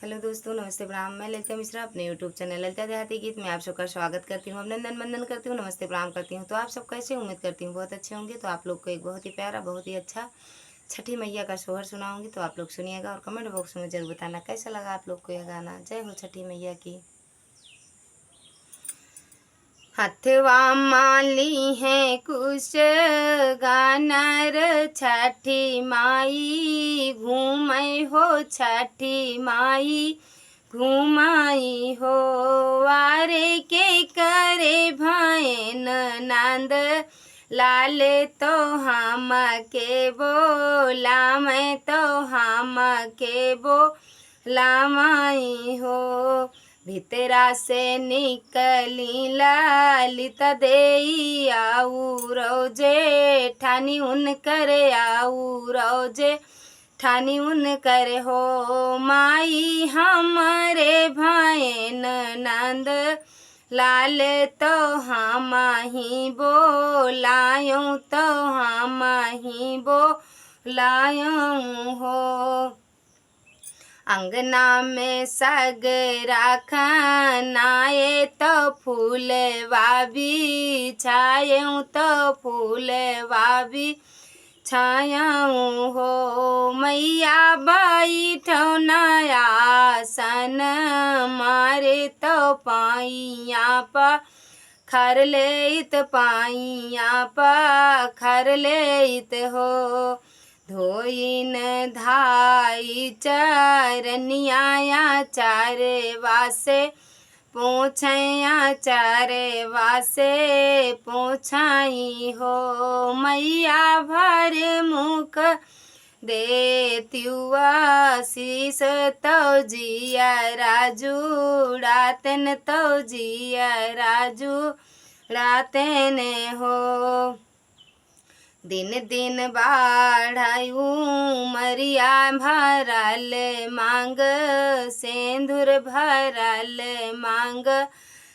Hello दोस्तों, नमस्ते प्रणाम। मैं ललिता मिश्रा अपने यूट्यूब चैनल ललिता देहाती गीत में आप सबका स्वागत करती हूँ, अभिनंदन वंदन करती हूँ, नमस्ते प्रणाम करती हूँ। तो आप सब कैसे, उम्मीद करती हूँ बहुत अच्छे होंगे। तो आप लोग को एक बहुत ही प्यारा, बहुत ही अच्छा छठी मैया का सोहर सुनाऊंगी। तो आप लोग सुनिएगा और कमेंट बॉक्स में जरूर बताना कैसा लगा आप लोग को यह गाना। जय हो छठी मैया की। हथवा माली है कुछ गानर छठी माई, घूमै हो छठी माई घुमाई हो। वारे के करे भैन नंद लाल तो हम के बोला, मैं तो हम के बोलामाई हो। भितरा से निकली ललिता देई आऊ रोजे ठानी उन करे आऊ रोजे ठानी उन करे हो। माई हमारे भैन नंद लाल तो हम ही बोलायूं, तो हम ही बोलायूं हो। अंगना में सगरा खनाए तो फूलवा बिछायूं, तो फूलवा बिछायूं हो। मैया बैठो नयासन मारे तो पाइया पा खर लेत, पाइया पा खर लेत हो। धोइन धाई चरनिया चारे वासे पोछया, चारे वासे पोछाई हो। मैया भर मुख देत्युआ शीस तो जिया राजू रातन, तो जिया राजू रातन हो। दिन दिन बाढ़ायू मरिया भरल मांग, सेंधुर भरल मांग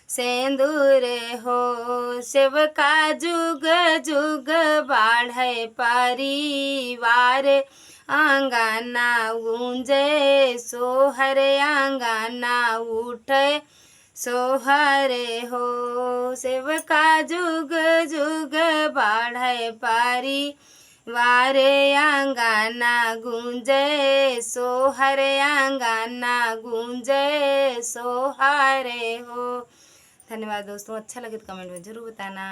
सेंदूर हो। सेवका जुग जुग बाढ़े परिवार, आंगना गूंजे सोहर आंगना उठे सोहरे हो। सेवका जुग जुग बाढ़े परिवार, आंगना गूंजे सोहर आंगना गूंजे सोहरे हो। धन्यवाद दोस्तों, अच्छा लगे तो कमेंट में जरूर बताना।